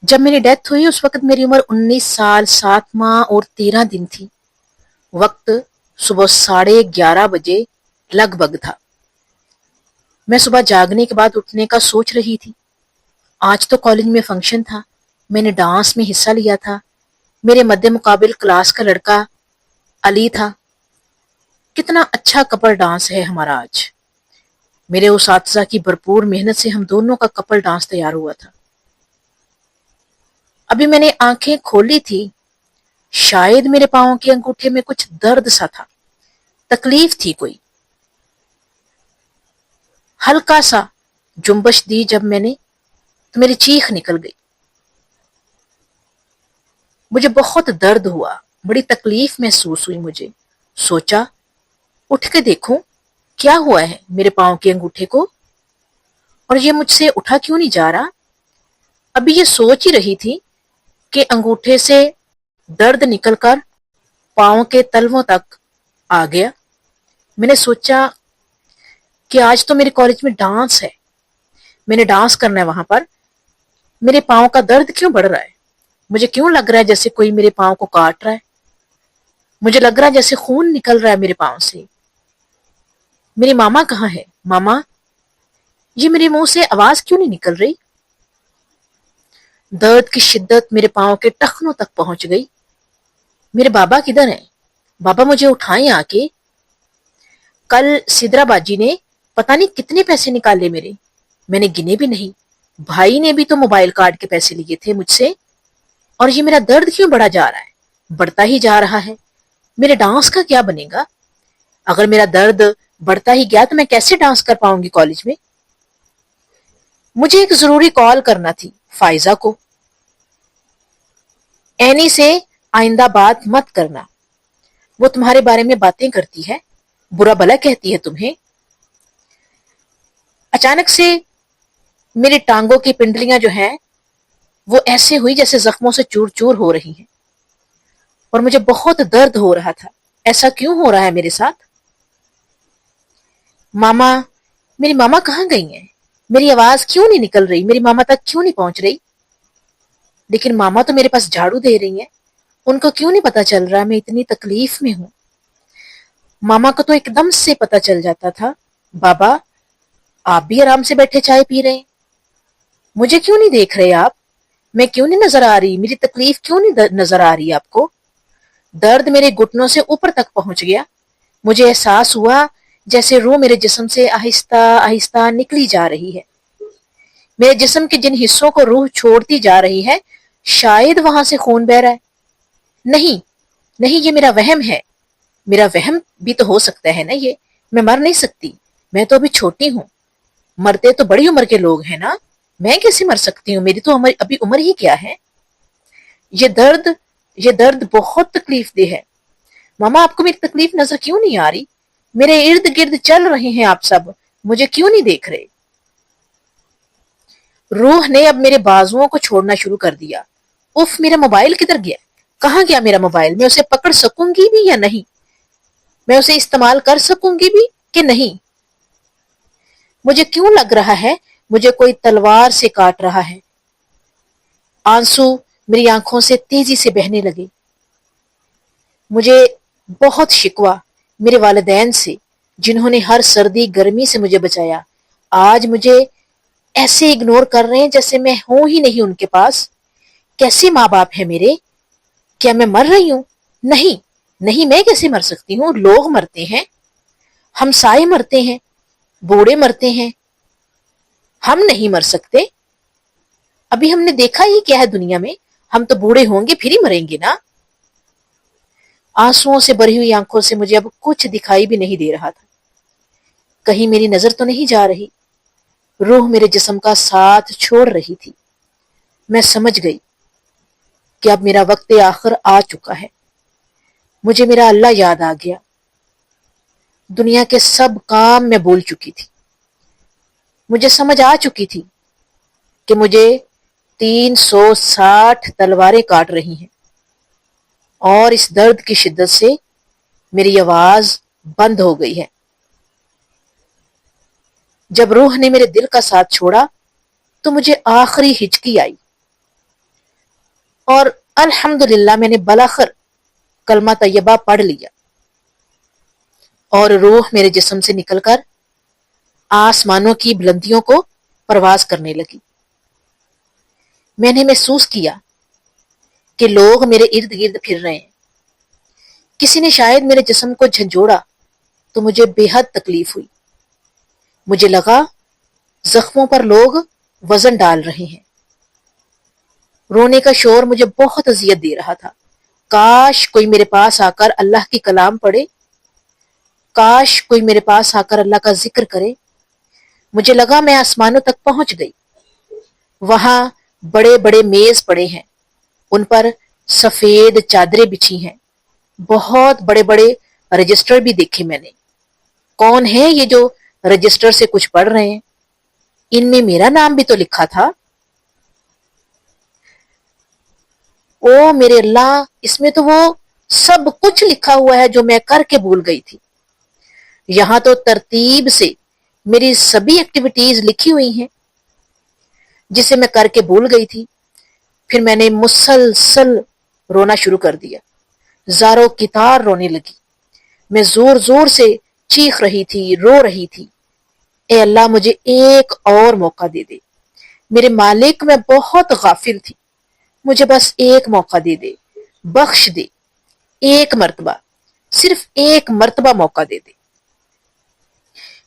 जब मेरी डेथ हुई उस वक्त मेरी उम्र 19 साल 7 माह और 13 दिन थी। वक्त सुबह 11:30 बजे लगभग था। मैं सुबह जागने के बाद उठने का सोच रही थी। आज तो कॉलेज में फंक्शन था। मैंने डांस में हिस्सा लिया था। मेरे मध्य मुकाबिल क्लास का लड़का अली था। कितना अच्छा कपल डांस है हमारा आज। मेरे उसातिज़ा की भरपूर मेहनत से हम दोनों का कपल डांस तैयार हुआ था। अभी मैंने आंखें खोली थी। शायद मेरे पाँव के अंगूठे में कुछ दर्द सा था। तकलीफ थी कोई। हल्का सा जुम्बश दी जब मैंने, तो मेरी चीख निकल गई। मुझे बहुत दर्द हुआ, बड़ी तकलीफ महसूस हुई मुझे। सोचा उठ के देखूं क्या हुआ है मेरे पाँव के अंगूठे को, और ये मुझसे उठा क्यों नहीं जा रहा। अभी ये सोच ही रही थी कि अंगूठे से दर्द निकलकर पाँव के तलवों तक आ गया। मैंने सोचा कि आज तो मेरे कॉलेज में डांस है, मैंने डांस करना है वहां पर। मेरे पाँव का दर्द क्यों बढ़ रहा है। मुझे क्यों लग रहा है जैसे कोई मेरे पाँव को काट रहा है। मुझे लग रहा है जैसे खून निकल रहा है मेरे पाँव से। मेरी मामा कहाँ है। मामा, ये मेरे मुंह से आवाज क्यों नहीं निकल रही। दर्द की शिद्दत मेरे पाँव के टखनों तक पहुंच गई। मेरे बाबा किधर हैं। बाबा मुझे उठाएं आके। कल सिद्रा बाजी ने पता नहीं कितने पैसे निकाले मेरे, मैंने गिने भी नहीं। भाई ने भी तो मोबाइल कार्ड के पैसे लिए थे मुझसे। और ये मेरा दर्द क्यों बढ़ा जा रहा है, बढ़ता ही जा रहा है। मेरे डांस का क्या बनेगा। अगर मेरा दर्द बढ़ता ही गया तो मैं कैसे डांस कर पाऊंगी कॉलेज में। मुझे एक जरूरी कॉल करना थी फाइजा को। एनी से आइंदा बात मत करना, वो तुम्हारे बारे में बातें करती है, बुरा भला कहती है तुम्हें। अचानक से मेरी टांगों की पिंडलियां जो हैं वो ऐसे हुई जैसे जख्मों से चूर चूर हो रही हैं, और मुझे बहुत दर्द हो रहा था। ऐसा क्यों हो रहा है मेरे साथ। मामा, मेरी मामा कहाँ गई हैं। मेरी आवाज क्यों नहीं निकल रही, मेरी मामा तक क्यों नहीं पहुंच रही। लेकिन मामा तो मेरे पास झाड़ू दे रही हैं, उनको क्यों नहीं पता चल रहा मैं इतनी तकलीफ में हूं। मामा को तो एकदम से पता चल जाता था। बाबा, आप भी आराम से बैठे चाय पी रहे हैं, मुझे क्यों नहीं देख रहे आप। मैं क्यों नहीं नजर आ रही, मेरी तकलीफ क्यों नहीं नजर आ रही आपको। दर्द मेरे घुटनों से ऊपर तक पहुंच गया। मुझे एहसास हुआ जैसे रूह मेरे जिस्म से आहिस्ता आहिस्ता निकली जा रही है। मेरे जिस्म के जिन हिस्सों को रूह छोड़ती जा रही है, शायद वहां से खून बह रहा है। नहीं नहीं, ये मेरा वहम है। मेरा वहम भी तो हो सकता है ना ये। मैं मर नहीं सकती, मैं तो अभी छोटी हूँ। मरते तो बड़ी उम्र के लोग हैं ना, मैं कैसे मर सकती हूँ, मेरी तो अभी उम्र ही क्या है। ये दर्द ये दर्द बहुत तकलीफ दे है। मामा, आपको मेरी तकलीफ नजर क्यों नहीं आ रही। मेरे इर्द गिर्द चल रहे हैं आप सब, मुझे क्यों नहीं देख रहे। रूह ने अब मेरे बाजुओं को छोड़ना शुरू कर दिया। उफ, मेरा मोबाइल किधर गया। कहाँ गया मेरा मोबाइल। मैं उसे पकड़ सकूंगी भी या नहीं, मैं उसे इस्तेमाल कर सकूंगी भी कि नहीं। मुझे क्यों लग रहा है मुझे कोई तलवार से काट रहा है। आंसू मेरी आंखों से तेजी से बहने लगे। मुझे बहुत शिकवा मेरे वालिदैन से, जिन्होंने हर सर्दी गर्मी से मुझे बचाया। आज मुझे ऐसे इग्नोर कर रहे हैं जैसे मैं हूं ही नहीं उनके पास। कैसे माँ बाप है मेरे। क्या मैं मर रही हूं। नहीं नहीं, मैं कैसे मर सकती हूँ। लोग मरते हैं, हमसाए मरते हैं, बूढ़े मरते हैं, हम नहीं मर सकते। अभी हमने देखा ही क्या है दुनिया में, हम तो बूढ़े होंगे फिर ही मरेंगे ना। आंसुओं से भरी हुई आंखों से मुझे अब कुछ दिखाई भी नहीं दे रहा था। कहीं मेरी नजर तो नहीं जा रही। रूह मेरे जिस्म का साथ छोड़ रही थी। मैं समझ गई कि अब मेरा वक्त आखिर आ चुका है। मुझे मेरा अल्लाह याद आ गया। दुनिया के सब काम मैं भूल चुकी थी। मुझे समझ आ चुकी थी कि मुझे 360 तलवारें काट रही हैं, और इस दर्द की शिद्दत से मेरी आवाज बंद हो गई है। जब रूह ने मेरे दिल का साथ छोड़ा तो मुझे आखिरी हिचकी आई। اور الحمدللہ میں نے بلاخر کلمہ طیبہ پڑھ لیا اور روح میرے جسم سے نکل کر آسمانوں کی بلندیوں کو پرواز کرنے لگی۔ میں نے محسوس کیا کہ لوگ میرے ارد گرد پھر رہے ہیں۔ کسی نے شاید میرے جسم کو جھنجھوڑا تو مجھے بے حد تکلیف ہوئی۔ مجھے لگا زخموں پر لوگ وزن ڈال رہے ہیں۔ رونے کا شور مجھے بہت اذیت دے رہا تھا۔ کاش کوئی میرے پاس آ کر اللہ کی کلام پڑھے، کاش کوئی میرے پاس آ کر اللہ کا ذکر کرے۔ مجھے لگا میں آسمانوں تک پہنچ گئی۔ وہاں بڑے بڑے میز پڑے ہیں، ان پر سفید چادریں بچھی ہیں۔ بہت بڑے بڑے رجسٹر بھی دیکھے میں نے۔ کون ہے یہ جو رجسٹر سے کچھ پڑھ رہے ہیں؟ ان میں میرا نام بھی تو لکھا تھا۔ او میرے اللہ، اس میں تو وہ سب کچھ لکھا ہوا ہے جو میں کر کے بھول گئی تھی۔ یہاں تو ترتیب سے میری سبھی ایکٹیویٹیز لکھی ہوئی ہیں جسے میں کر کے بھول گئی تھی۔ پھر میں نے مسلسل رونا شروع کر دیا، زاروں کی تار رونے لگی۔ میں زور زور سے چیخ رہی تھی، رو رہی تھی، اے اللہ مجھے ایک اور موقع دے دے، میرے مالک میں بہت غافل تھی، مجھے بس ایک موقع دے دے، بخش دے، ایک مرتبہ، صرف ایک مرتبہ موقع دے دے۔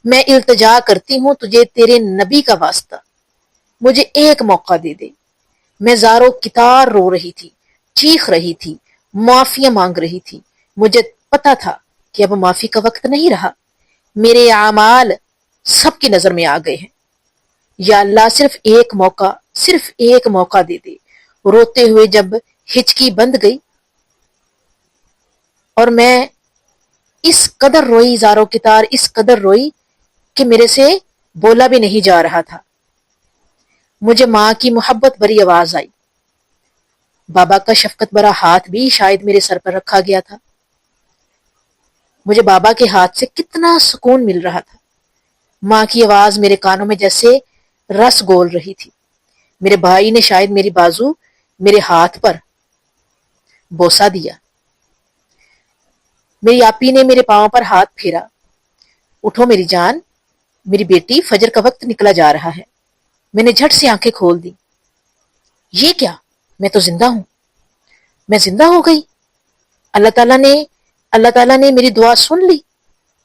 میں التجا کرتی ہوں تجھے تیرے نبی کا واسطہ، مجھے ایک موقع دے دے۔ میں زاروں کی تار رو رہی تھی، چیخ رہی تھی، معافی مانگ رہی تھی۔ مجھے پتا تھا کہ اب معافی کا وقت نہیں رہا، میرے اعمال سب کی نظر میں آ گئے ہیں۔ یا اللہ صرف ایک موقع دے دے۔ روتے ہوئے جب ہچکی بند گئی اور میں اس قدر روئی، زاروں کی تار اس قدر روئی کہ میرے سے بولا بھی نہیں جا رہا تھا۔ مجھے ماں کی محبت بھری آواز آئی۔ بابا کا شفقت بھرا ہاتھ بھی شاید میرے سر پر رکھا گیا تھا۔ مجھے بابا کے ہاتھ سے کتنا سکون مل رہا تھا۔ ماں کی آواز میرے کانوں میں جیسے رس گول رہی تھی۔ میرے بھائی نے شاید میری بازو میرے ہاتھ پر بوسہ دیا۔ میری آپی نے میرے پاؤں پر ہاتھ پھیرا۔ اٹھو میری جان، میری بیٹی، فجر کا وقت نکلا جا رہا ہے۔ میں نے جھٹ سے آنکھیں کھول دی۔ یہ کیا؟ میں تو زندہ ہوں، میں زندہ ہو گئی۔ اللہ تعالیٰ نے میری دعا سن لی۔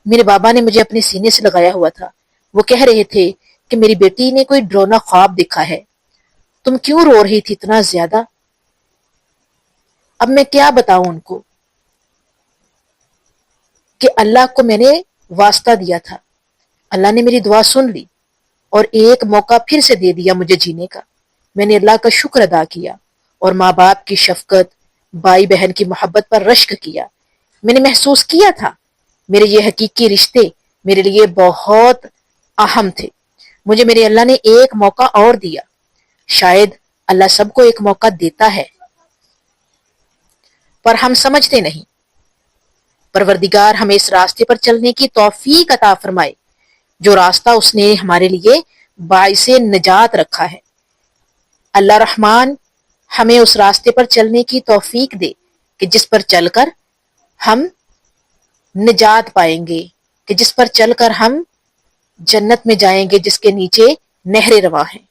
میرے بابا نے مجھے اپنے سینے سے لگایا ہوا تھا۔ وہ کہہ رہے تھے کہ میری بیٹی نے کوئی ڈرونا خواب دیکھا ہے۔ تم کیوں رو رہی تھی اتنا زیادہ؟ اب میں کیا بتاؤں ان کو کہ اللہ کو میں نے واسطہ دیا تھا، اللہ نے میری دعا سن لی اور ایک موقع پھر سے دے دیا مجھے جینے کا۔ میں نے اللہ کا شکر ادا کیا اور ماں باپ کی شفقت، بھائی بہن کی محبت پر رشک کیا۔ میں نے محسوس کیا تھا میرے یہ حقیقی رشتے میرے لیے بہت اہم تھے۔ مجھے میرے اللہ نے ایک موقع اور دیا۔ شاید اللہ سب کو ایک موقع دیتا ہے پر ہم سمجھتے نہیں۔ پروردگار ہمیں اس راستے پر چلنے کی توفیق عطا فرمائے جو راستہ اس نے ہمارے لیے باعث نجات رکھا ہے۔ اللہ رحمان ہمیں اس راستے پر چلنے کی توفیق دے کہ جس پر چل کر ہم نجات پائیں گے، کہ جس پر چل کر ہم جنت میں جائیں گے جس کے نیچے نہریں رواں ہیں۔